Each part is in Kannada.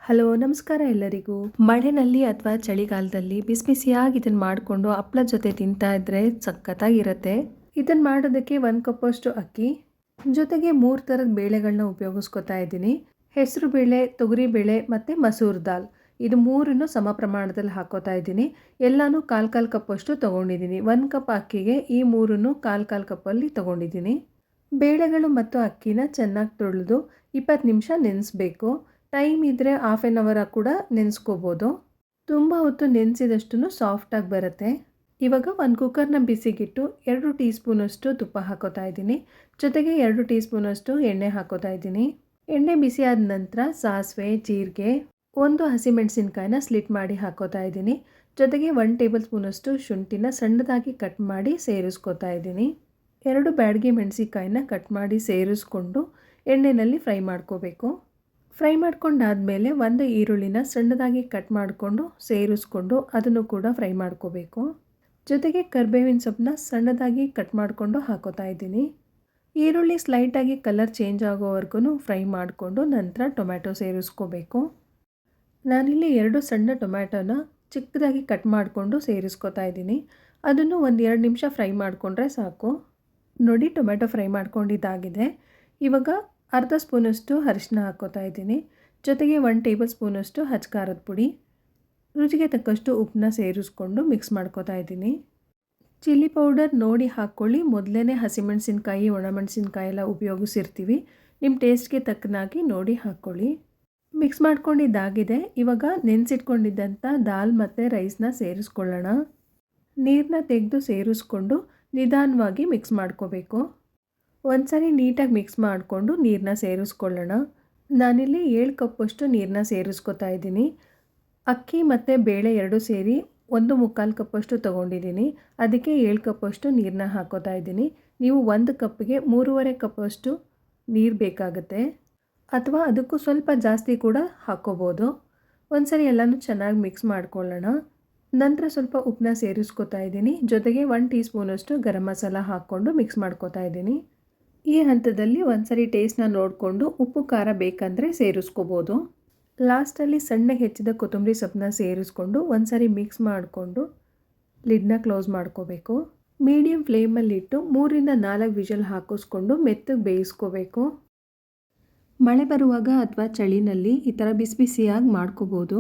ಹಲೋ ನಮಸ್ಕಾರ ಎಲ್ಲರಿಗೂ. ಮಳೆನಲ್ಲಿ ಅಥವಾ ಚಳಿಗಾಲದಲ್ಲಿ ಬಿಸಿ ಬಿಸಿಯಾಗಿ ಇದನ್ನು ಮಾಡಿಕೊಂಡು ಹಪ್ಪಳ ಜೊತೆ ತಿಂತಾ ಇದ್ರೆ ಸಖತ್ತಾಗಿರುತ್ತೆ. ಇದನ್ನು ಮಾಡೋದಕ್ಕೆ 1 ಕಪ್ಪಷ್ಟು ಅಕ್ಕಿ ಜೊತೆಗೆ 3 ಥರದ ಬೇಳೆಗಳನ್ನ ಉಪಯೋಗಿಸ್ಕೊತಾ ಇದ್ದೀನಿ. ಹೆಸರು ಬೇಳೆ, ತೊಗರಿ ಬೇಳೆ ಮತ್ತು ಮಸೂರ್ ದಾಲ್, ಇದು ಮೂರನ್ನು ಸಮ ಪ್ರಮಾಣದಲ್ಲಿ ಹಾಕೋತಾ ಇದ್ದೀನಿ. ಎಲ್ಲನೂ ಕಾಲು ಕಪ್ಪಷ್ಟು ತೊಗೊಂಡಿದ್ದೀನಿ. 1 ಕಪ್ ಅಕ್ಕಿಗೆ ಈ ಮೂರನ್ನು ಕಾಲು ಕಪ್ಪಲ್ಲಿ ತೊಗೊಂಡಿದ್ದೀನಿ. ಬೇಳೆಗಳು ಮತ್ತು ಅಕ್ಕಿನ ಚೆನ್ನಾಗಿ ತೊಳೆದು 20 ನಿಮಿಷ ನೆನೆಸ್ಬೇಕು. ಟೈಮ್ ಇದ್ದರೆ ಹಾಫ್ ಆನ್ ಅವರ್ ಕೂಡ ನೆನೆಸ್ಕೋಬೋದು. ತುಂಬ ಹೊತ್ತು ನೆನೆಸಿದಷ್ಟು ಸಾಫ್ಟಾಗಿ ಬರುತ್ತೆ. ಇವಾಗ ಒಂದು ಕುಕ್ಕರ್ನ ಬಿಸಿಗಿಟ್ಟು 2 ಟೀ ಸ್ಪೂನಷ್ಟು ತುಪ್ಪ ಹಾಕೋತಾ ಇದ್ದೀನಿ. ಜೊತೆಗೆ 2 ಟೀ ಸ್ಪೂನಷ್ಟು ಎಣ್ಣೆ ಹಾಕೋತಾ ಇದ್ದೀನಿ. ಎಣ್ಣೆ ಬಿಸಿ ಆದ ನಂತರ ಸಾಸಿವೆ, ಜೀರಿಗೆ, 1 ಹಸಿಮೆಣಸಿನ್ಕಾಯಿನ ಸ್ಲಿಟ್ ಮಾಡಿ ಹಾಕೋತಾ ಇದ್ದೀನಿ. ಜೊತೆಗೆ 1 ಟೇಬಲ್ ಸ್ಪೂನಷ್ಟು ಶುಂಠಿನ ಸಣ್ಣದಾಗಿ ಕಟ್ ಮಾಡಿ ಸೇರಿಸ್ಕೋತಾ ಇದ್ದೀನಿ. 2 ಬ್ಯಾಡಗಿ ಮೆಣಸಿನ್ಕಾಯಿನ ಕಟ್ ಮಾಡಿ ಸೇರಿಸ್ಕೊಂಡು ಎಣ್ಣೆಯಲ್ಲಿ ಫ್ರೈ ಮಾಡ್ಕೋಬೇಕು. ಫ್ರೈ ಮಾಡ್ಕೊಂಡಾದಮೇಲೆ 1 ಈರುಳ್ಳಿನ ಸಣ್ಣದಾಗಿ ಕಟ್ ಮಾಡಿಕೊಂಡು ಸೇರಿಸ್ಕೊಂಡು ಅದನ್ನು ಕೂಡ ಫ್ರೈ ಮಾಡ್ಕೋಬೇಕು. ಜೊತೆಗೆ ಕರಿಬೇವಿನ ಸೊಪ್ಪನ್ನ ಸಣ್ಣದಾಗಿ ಕಟ್ ಮಾಡಿಕೊಂಡು ಹಾಕೋತಾ ಇದ್ದೀನಿ. ಈರುಳ್ಳಿ ಸ್ಲೈಟಾಗಿ ಕಲರ್ ಚೇಂಜ್ ಆಗೋವರೆಗೂ ಫ್ರೈ ಮಾಡಿಕೊಂಡು ನಂತರ ಟೊಮ್ಯಾಟೊ ಸೇರಿಸ್ಕೋಬೇಕು. ನಾನಿಲ್ಲಿ 2 ಸಣ್ಣ ಟೊಮ್ಯಾಟೊನ ಚಿಕ್ಕದಾಗಿ ಕಟ್ ಮಾಡಿಕೊಂಡು ಸೇರಿಸ್ಕೋತಾ ಇದ್ದೀನಿ. ಅದನ್ನು 1-2 ನಿಮಿಷ ಫ್ರೈ ಮಾಡಿಕೊಂಡ್ರೆ ಸಾಕು. ನೋಡಿ, ಟೊಮ್ಯಾಟೊ ಫ್ರೈ ಮಾಡ್ಕೊಂಡಿದ್ದಾಗಿದೆ. ಇವಾಗ ಅರ್ಧ ಸ್ಪೂನಷ್ಟು ಅರಿಶಿನ ಹಾಕೋತಾ ಇದ್ದೀನಿ. ಜೊತೆಗೆ 1 ಟೇಬಲ್ ಸ್ಪೂನಷ್ಟು ಖಾರದ ಪುಡಿ, ರುಚಿಗೆ ತಕ್ಕಷ್ಟು ಉಪ್ಪನ್ನ ಸೇರಿಸ್ಕೊಂಡು ಮಿಕ್ಸ್ ಮಾಡ್ಕೋತಾ ಇದ್ದೀನಿ. ಚಿಲ್ಲಿ ಪೌಡರ್ ನೋಡಿ ಹಾಕ್ಕೊಳ್ಳಿ. ಮೊದಲೇ ಹಸಿಮೆಣಸಿನ್ಕಾಯಿ, ಒಣಮೆಣಸಿನ್ಕಾಯಿ ಎಲ್ಲ ಉಪಯೋಗಿಸಿರ್ತೀವಿ. ನಿಮ್ಮ ಟೇಸ್ಟ್ಗೆ ತಕ್ಕನಾಗಿ ನೋಡಿ ಹಾಕ್ಕೊಳ್ಳಿ. ಮಿಕ್ಸ್ ಮಾಡ್ಕೊಂಡಿದ್ದಾಗಿದೆ. ಇವಾಗ ನೆನೆಸಿಟ್ಕೊಂಡಿದ್ದಂಥ ದಾಲ್ ಮತ್ತು ರೈಸ್ನ ಸೇರಿಸ್ಕೊಳ್ಳೋಣ. ನೀರನ್ನ ತೆಗೆದು ಸೇರಿಸ್ಕೊಂಡು ನಿಧಾನವಾಗಿ ಮಿಕ್ಸ್ ಮಾಡ್ಕೋಬೇಕು. ಒಂದ್ಸರಿ ನೀಟಾಗಿ ಮಿಕ್ಸ್ ಮಾಡಿಕೊಂಡು ನೀರನ್ನ ಸೇರಿಸ್ಕೊಳ್ಳೋಣ. ನಾನಿಲ್ಲಿ 7 ಕಪ್ಪಷ್ಟು ನೀರನ್ನ ಸೇರಿಸ್ಕೊತಾ ಇದ್ದೀನಿ. ಅಕ್ಕಿ ಮತ್ತು ಬೇಳೆ 2 ಸೇರಿ 1/4 ಕಪ್ಪಷ್ಟು ತೊಗೊಂಡಿದ್ದೀನಿ. ಅದಕ್ಕೆ 7 ಕಪ್ಪಷ್ಟು ನೀರನ್ನ ಹಾಕೋತಾ ಇದ್ದೀನಿ. ನೀವು 1 ಕಪ್ಪಿಗೆ 3.5 ಕಪ್ಪಷ್ಟು ನೀರು ಬೇಕಾಗುತ್ತೆ, ಅಥವಾ ಅದಕ್ಕೂ ಸ್ವಲ್ಪ ಜಾಸ್ತಿ ಕೂಡ ಹಾಕ್ಕೋಬೋದು. ಒಂದ್ಸರಿ ಎಲ್ಲನೂ ಚೆನ್ನಾಗಿ ಮಿಕ್ಸ್ ಮಾಡ್ಕೊಳ್ಳೋಣ. ನಂತರ ಸ್ವಲ್ಪ ಉಪ್ಪನ್ನ ಸೇರಿಸ್ಕೊತಾ ಇದ್ದೀನಿ. ಜೊತೆಗೆ 1 ಟೀ ಸ್ಪೂನಷ್ಟು ಗರಂ ಮಸಾಲ ಹಾಕ್ಕೊಂಡು ಮಿಕ್ಸ್ ಮಾಡ್ಕೋತಾ ಇದ್ದೀನಿ. ಈ ಹಂತದಲ್ಲಿ ಒಂದ್ಸರಿ ಟೇಸ್ಟ್ನ ನೋಡಿಕೊಂಡು ಉಪ್ಪು ಖಾರ ಬೇಕಂದರೆ ಸೇರಿಸ್ಕೋಬೋದು. ಲಾಸ್ಟಲ್ಲಿ ಸಣ್ಣಗೆ ಹೆಚ್ಚಿದ ಕೊತ್ತಂಬರಿ ಸೊಪ್ಪನ್ನ ಸೇರಿಸ್ಕೊಂಡು ಒಂದ್ಸರಿ ಮಿಕ್ಸ್ ಮಾಡಿಕೊಂಡು ಲಿಡ್ನ ಕ್ಲೋಸ್ ಮಾಡ್ಕೋಬೇಕು. ಮೀಡಿಯಮ್ ಫ್ಲೇಮಲ್ಲಿಟ್ಟು 3-4 ವಿಷಲ್ ಹಾಕಿಸ್ಕೊಂಡು ಮೆತ್ತಗೆ ಬೇಯಿಸ್ಕೋಬೇಕು. ಮಳೆ ಬರುವಾಗ ಅಥವಾ ಚಳಿನಲ್ಲಿ ಈ ಥರ ಬಿಸಿ ಬಿಸಿಯಾಗಿ ಮಾಡ್ಕೋಬೋದು.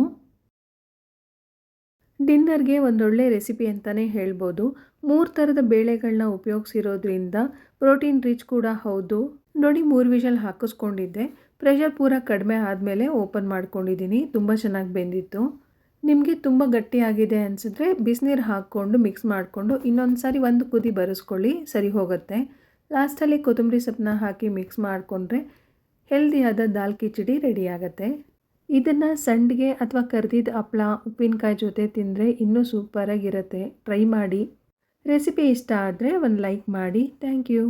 ಡಿನ್ನರ್ಗೆ ಒಂದೊಳ್ಳೆ ರೆಸಿಪಿ ಅಂತಲೇ ಹೇಳ್ಬೋದು. 3 ಥರದ ಬೇಳೆಗಳನ್ನ ಉಪಯೋಗಿಸಿರೋದ್ರಿಂದ ಪ್ರೋಟೀನ್ ರಿಚ್ ಕೂಡ ಹೌದು. ನೋಡಿ, 3 ವಿಷಲ್ ಹಾಕಿಸ್ಕೊಂಡಿದ್ದೆ. ಪ್ರೆಷರ್ ಪೂರ ಕಡಿಮೆ ಆದಮೇಲೆ ಓಪನ್ ಮಾಡ್ಕೊಂಡಿದ್ದೀನಿ. ತುಂಬ ಚೆನ್ನಾಗಿ ಬೆಂದಿತ್ತು. ನಿಮಗೆ ತುಂಬ ಗಟ್ಟಿಯಾಗಿದೆ ಅನಿಸಿದ್ರೆ ಬಿಸಿನೀರು ಹಾಕ್ಕೊಂಡು ಮಿಕ್ಸ್ ಮಾಡಿಕೊಂಡು ಇನ್ನೊಂದು ಸಾರಿ 1 ಕುದಿ ಬರೆಸ್ಕೊಳ್ಳಿ, ಸರಿ ಹೋಗುತ್ತೆ. ಲಾಸ್ಟಲ್ಲಿ ಕೊತ್ತಂಬರಿ ಸೊಪ್ಪನ್ನ ಹಾಕಿ ಮಿಕ್ಸ್ ಮಾಡಿಕೊಂಡ್ರೆ ಹೆಲ್ದಿಯಾದ ದಾಲ್ ಕಿಚಡಿ ರೆಡಿ ಆಗುತ್ತೆ. ಇದನ್ನು ಸಂಡಿಗೆ ಅಥವಾ ಕರ್ದಿದ್ದ ಹಪ್ಪಳ, ಉಪ್ಪಿನಕಾಯಿ ಜೊತೆ ತಿಂದರೆ ಇನ್ನೂ ಸೂಪರಾಗಿರುತ್ತೆ. ಟ್ರೈ ಮಾಡಿ. ರೆಸಿಪಿ ಇಷ್ಟ ಆದರೆ ಒಂದು ಲೈಕ್ ಮಾಡಿ. Thank you.